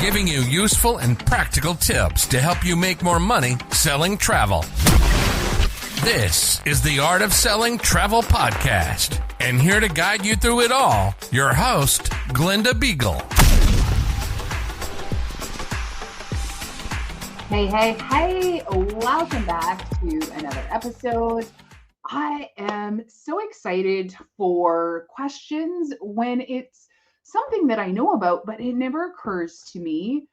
giving you useful and practical tips to help you make more money selling travel. This is the Art of Selling Travel Podcast, and here to guide you through it all, your host, Glenda Beagle. Hey, welcome back to another episode. I am so excited for questions when it's something that I know about, but it never occurs to me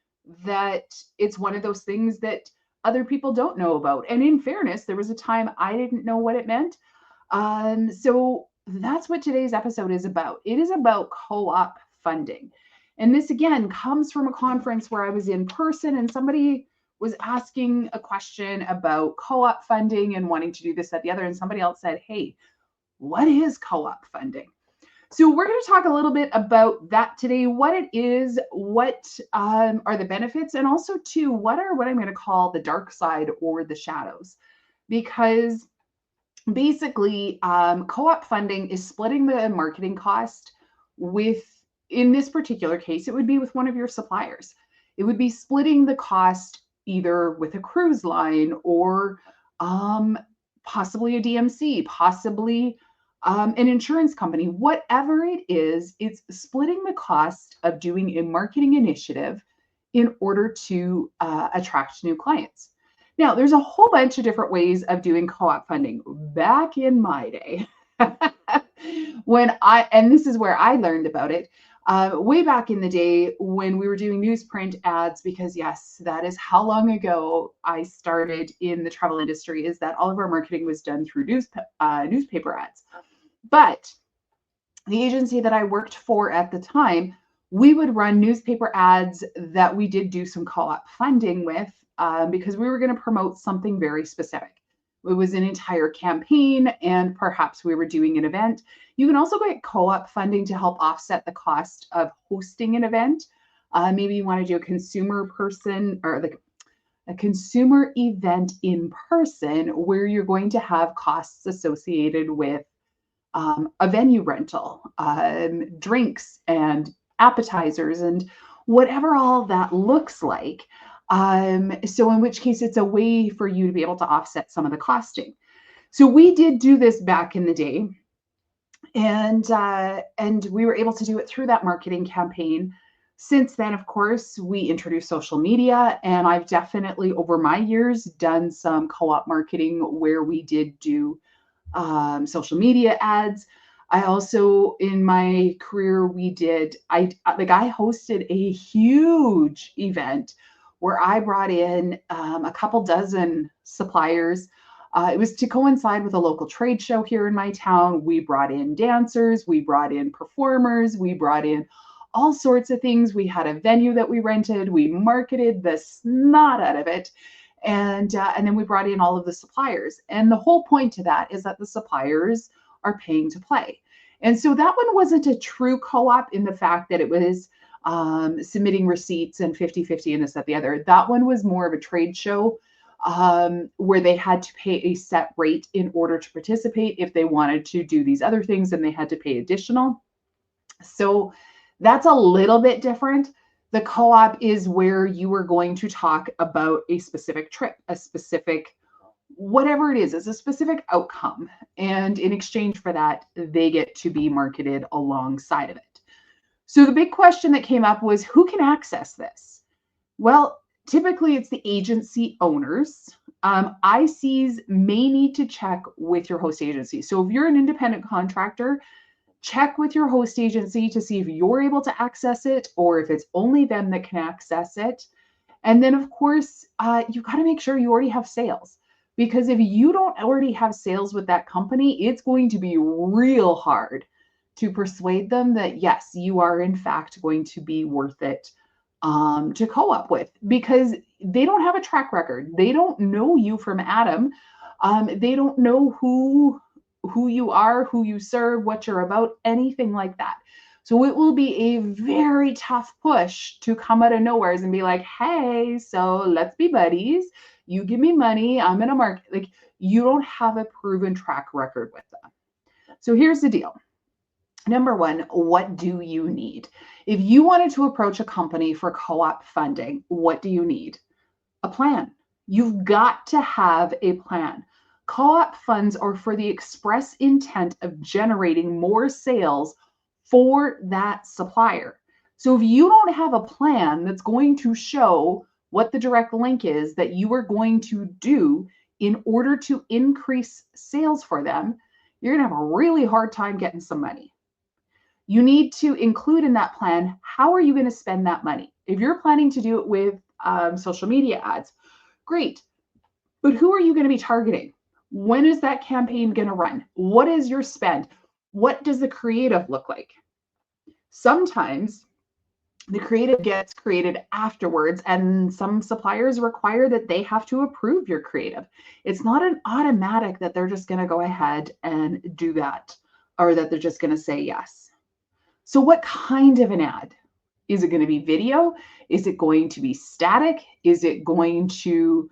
that it's one of those things that other people don't know about. And in fairness, there was a time I didn't know what it meant. So that's what today's episode is about. It is about co-op funding. And this again comes from a conference where I was in person and somebody was asking a question about co-op funding and wanting to do this, that, the other. And somebody else said, hey, what is co-op funding? So we're going to talk a little bit about that today, what it is, what are the benefits, and also too, what I'm going to call the dark side or the shadows. Because basically co-op funding is splitting the marketing cost with, in this particular case, it would be with one of your suppliers. It would be splitting the cost either with a cruise line or possibly a DMC, possibly an insurance company, whatever it is, it's splitting the cost of doing a marketing initiative in order to attract new clients. Now, there's a whole bunch of different ways of doing co-op funding. Back in my day, and this is where I learned about it, way back in the day when we were doing newsprint ads, because yes, that is how long ago I started in the travel industry, is that all of our marketing was done through newspaper ads. But the agency that I worked for at the time, we would run newspaper ads that we did do some co-op funding with because we were going to promote something very specific. It was an entire campaign, and perhaps we were doing an event. You can also get co-op funding to help offset the cost of hosting an event. Maybe you want to do a consumer event in person where you're going to have costs associated with a venue rental, drinks and appetizers and whatever all that looks like. So in which case it's a way for you to be able to offset some of the costing. So we did do this back in the day, and we were able to do it through that marketing campaign. Since then, of course, we introduced social media, and I've definitely over my years done some co-op marketing where we did do social media ads. I also, in my career, I hosted a huge event where I brought in a couple dozen suppliers. It was to coincide with a local trade show here in my town. We brought in dancers, we brought in performers, we brought in all sorts of things. We had a venue that we rented. We marketed the snot out of it. And then we brought in all of the suppliers. And the whole point to that is that the suppliers are paying to play. And so that one wasn't a true co-op in the fact that it was submitting receipts and 50-50 and this, that, the other. That one was more of a trade show where they had to pay a set rate in order to participate. If they wanted to do these other things, then they had to pay additional. So that's a little bit different. The co-op is where you are going to talk about a specific trip, a specific, whatever it is a specific outcome. And in exchange for that, they get to be marketed alongside of it. So the big question that came up was, who can access this? Well, typically it's the agency owners. ICs may need to check with your host agency. So if you're an independent contractor, check with your host agency to see if you're able to access it or if it's only them that can access it. And then, of course, you've got to make sure you already have sales. Because if you don't already have sales with that company, it's going to be real hard to persuade them that, yes, you are in fact going to be worth it to co-op with, because they don't have a track record. They don't know you from Adam. They don't know who you are, who you serve, what you're about, anything like that. So it will be a very tough push to come out of nowhere and be like, hey, so let's be buddies. You give me money, I'm going to market. Like, you don't have a proven track record with them. So here's the deal. Number one, what do you need? If you wanted to approach a company for co-op funding, what do you need? A plan. You've got to have a plan. Co-op funds are for the express intent of generating more sales for that supplier. So if you don't have a plan that's going to show what the direct link is that you are going to do in order to increase sales for them, you're going to have a really hard time getting some money. You need to include in that plan, how are you going to spend that money? If you're planning to do it with social media ads, great. But who are you going to be targeting? When is that campaign going to run? What is your spend? What does the creative look like? Sometimes the creative gets created afterwards, and some suppliers require that they have to approve your creative. It's not an automatic that they're just going to go ahead and do that, or that they're just going to say yes. So what kind of an ad? Is it going to be video? Is it going to be static? Is it going to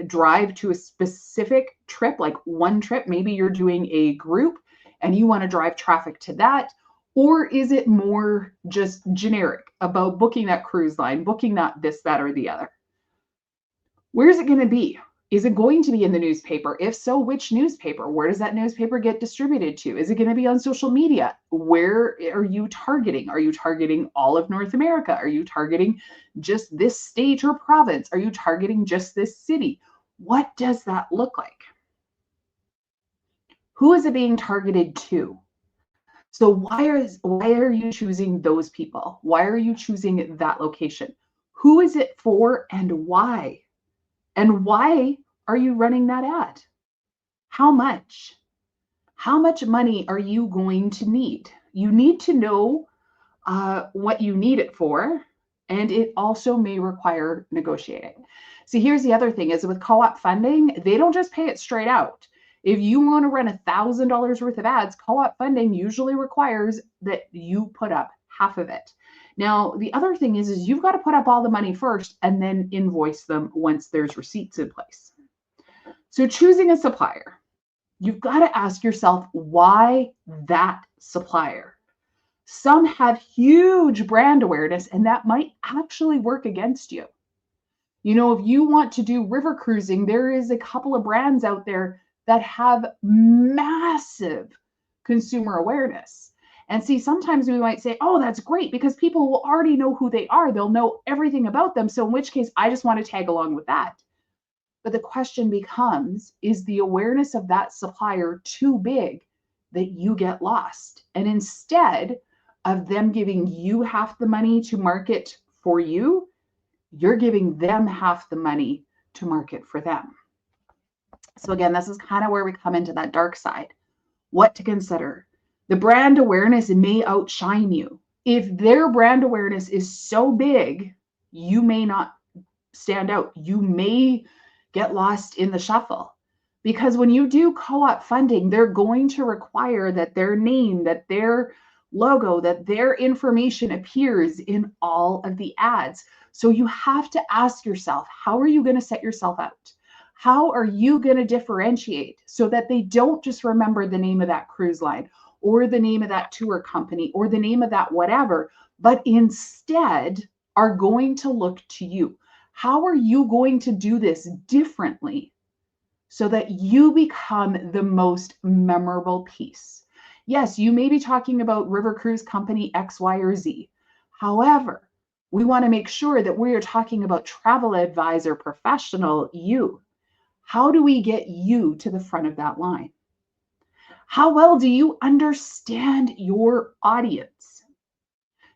drive to a specific trip, like one trip? Maybe you're doing a group and you want to drive traffic to that. Or is it more just generic about booking that cruise line, booking that this, that, or the other? Where is it going to be? Is it going to be in the newspaper? If so, which newspaper? Where does that newspaper get distributed to? Is it going to be on social media? Where are you targeting? Are you targeting all of North America? Are you targeting just this state or province? Are you targeting just this city? What does that look like? Who is it being targeted to? So why are you choosing those people? Why are you choosing that location? Who is it for and why? And why are you running that ad? How much? How much money are you going to need? You need to know what you need it for, and it also may require negotiating. See, here's the other thing is with co-op funding, they don't just pay it straight out. If you want to run $1,000 worth of ads, co-op funding usually requires that you put up half of it. Now, the other thing is you've got to put up all the money first and then invoice them once there's receipts in place. So choosing a supplier, you've got to ask yourself, why that supplier? Some have huge brand awareness, and that might actually work against you. You know, if you want to do river cruising, there is a couple of brands out there that have massive consumer awareness. And see, sometimes we might say, oh, that's great because people will already know who they are. They'll know everything about them. So in which case, I just want to tag along with that. But the question becomes, is the awareness of that supplier too big that you get lost? And instead of them giving you half the money to market for you, you're giving them half the money to market for them. So again, this is kind of where we come into that dark side. What to consider. The brand awareness may outshine you. If their brand awareness is so big, you may not stand out. You may get lost in the shuffle. Because when you do co-op funding, they're going to require that their name, that their logo, that their information appears in all of the ads. So you have to ask yourself, how are you going to set yourself out? How are you going to differentiate so that they don't just remember the name of that cruise line or the name of that tour company or the name of that whatever, but instead are going to look to you? How are you going to do this differently so that you become the most memorable piece? Yes, you may be talking about River Cruise Company X, Y, or Z. However, we want to make sure that we are talking about travel advisor professional you. How do we get you to the front of that line? How well do you understand your audience?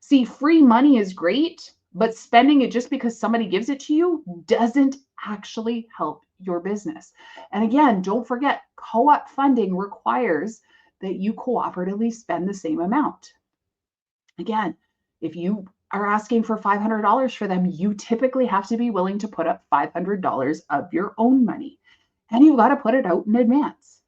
See, free money is great, but spending it just because somebody gives it to you doesn't actually help your business. And again, don't forget, co-op funding requires that you cooperatively spend the same amount. Again, if you are asking for $500 for them, you typically have to be willing to put up $500 of your own money. And you've got to put it out in advance.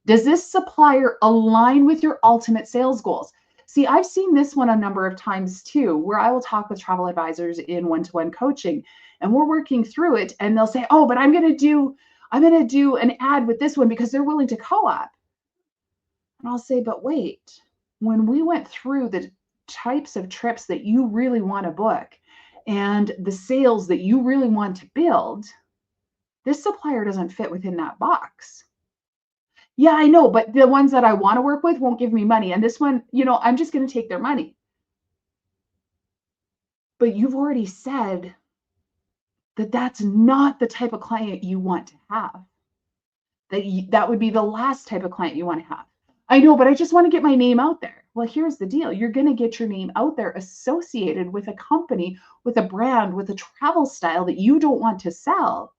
Does this supplier align with your ultimate sales goals? See, I've seen this one a number of times too, where I will talk with travel advisors in one-to-one coaching, and we're working through it, and they'll say, "Oh, but I'm going to do an ad with this one because they're willing to co-op." And I'll say, "But wait, when we went through the types of trips that you really want to book and the sales that you really want to build, this supplier doesn't fit within that box. Yeah, I know, but the ones that I want to work with won't give me money. And this one, I'm just going to take their money. But you've already said that that's not the type of client you want to have. That would be the last type of client you want to have. I know, but I just want to get my name out there. Well, here's the deal. You're going to get your name out there associated with a company, with a brand, with a travel style that you don't want to sell.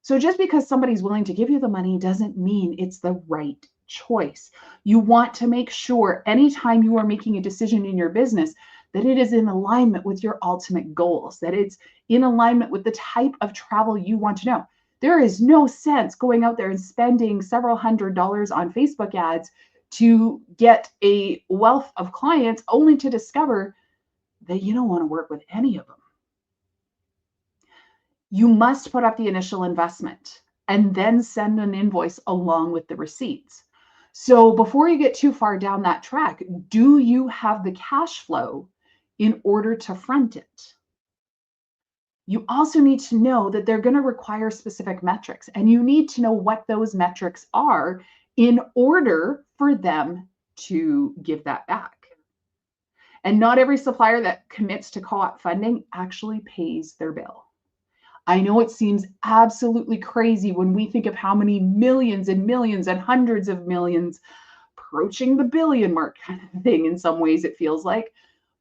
So just because somebody's willing to give you the money doesn't mean it's the right choice. You want to make sure anytime you are making a decision in your business that it is in alignment with your ultimate goals, that it's in alignment with the type of travel you want to know. There is no sense going out there and spending several $100s on Facebook ads to get a wealth of clients only to discover that you don't want to work with any of them. You must put up the initial investment and then send an invoice along with the receipts. So before you get too far down that track, do you have the cash flow in order to front it? You also need to know that they're going to require specific metrics, and you need to know what those metrics are in order for them to give that back. And not every supplier that commits to co-op funding actually pays their bill. I know it seems absolutely crazy when we think of how many millions and millions and hundreds of millions approaching the billion mark kind of thing. In some ways it feels like,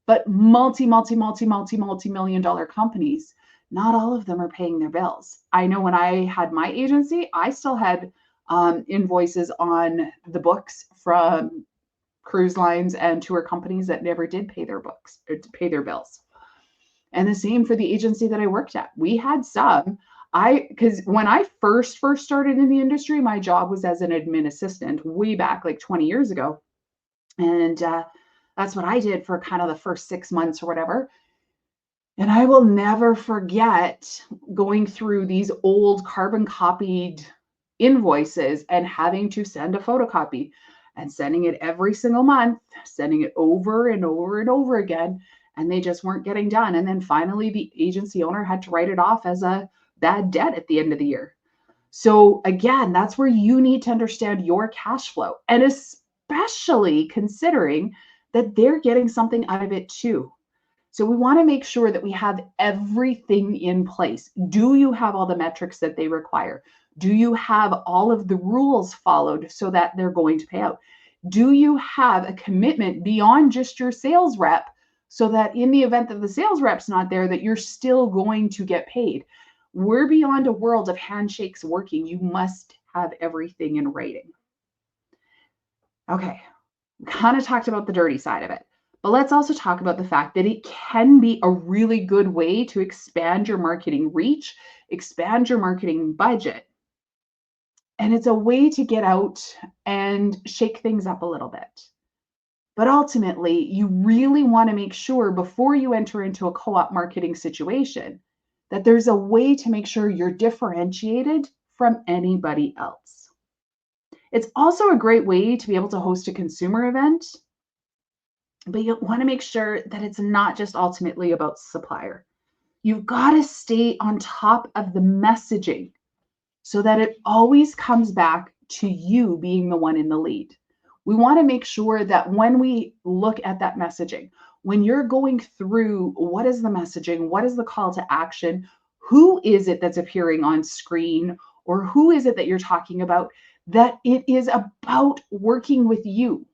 but multi-million dollar companies, not all of them are paying their bills. I know when I had my agency, I still had invoices on the books from cruise lines and tour companies that never did pay their books or pay their bills. And the same for the agency that I worked at. We had some, because when I first started in the industry, my job was as an admin assistant way back like 20 years ago. And that's what I did for kind of the first 6 months or whatever. And I will never forget going through these old carbon copied invoices and having to send a photocopy and sending it every single month, sending it over and over and over again. And they just weren't getting done. And then finally, the agency owner had to write it off as a bad debt at the end of the year. So again, that's where you need to understand your cash flow, and especially considering that they're getting something out of it too. So we want to make sure that we have everything in place. Do you have all the metrics that they require? Do you have all of the rules followed so that they're going to pay out? Do you have a commitment beyond just your sales rep so that in the event that the sales rep's not there, that you're still going to get paid? We're beyond a world of handshakes working. You must have everything in writing. Okay, kind of talked about the dirty side of it, but let's also talk about the fact that it can be a really good way to expand your marketing reach, expand your marketing budget. And it's a way to get out and shake things up a little bit. But ultimately, you really want to make sure before you enter into a co-op marketing situation that there's a way to make sure you're differentiated from anybody else. It's also a great way to be able to host a consumer event, but you want to make sure that it's not just ultimately about supplier. You've got to stay on top of the messaging so that it always comes back to you being the one in the lead. We want to make sure that when we look at that messaging, when you're going through what is the messaging, what is the call to action, who is it that's appearing on screen, or who is it that you're talking about, that it is about working with you.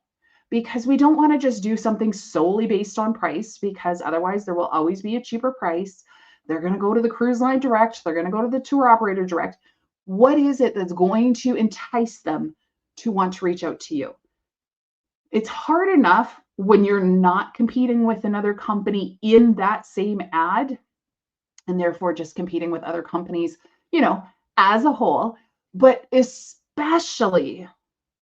Because we don't want to just do something solely based on price, because otherwise there will always be a cheaper price. They're going to go to the cruise line direct. They're going to go to the tour operator direct. What is it that's going to entice them to want to reach out to you? It's hard enough when you're not competing with another company in that same ad, and therefore just competing with other companies, as a whole, but especially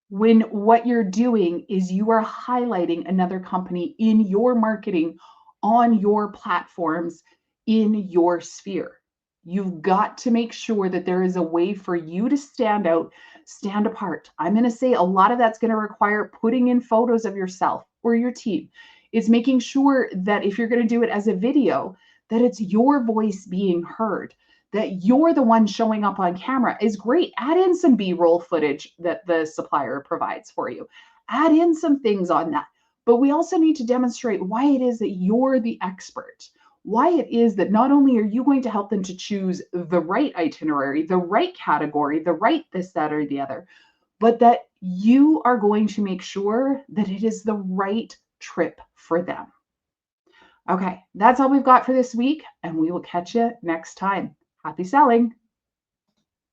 when what you're doing is you are highlighting another company in your marketing on your platforms in your sphere. You've got to make sure that there is a way for you to stand out, stand apart. I'm going to say a lot of that's going to require putting in photos of yourself or your team. It's making sure that if you're going to do it as a video, that it's your voice being heard, that you're the one showing up on camera is great. Add in some B-roll footage that the supplier provides for you. Add in some things on that. But we also need to demonstrate why it is that you're the expert, why it is that not only are you going to help them to choose the right itinerary, the right category, the right this, that, or the other, but that you are going to make sure that it is the right trip for them. Okay, that's all we've got for this week, and we will catch you next time. Happy selling.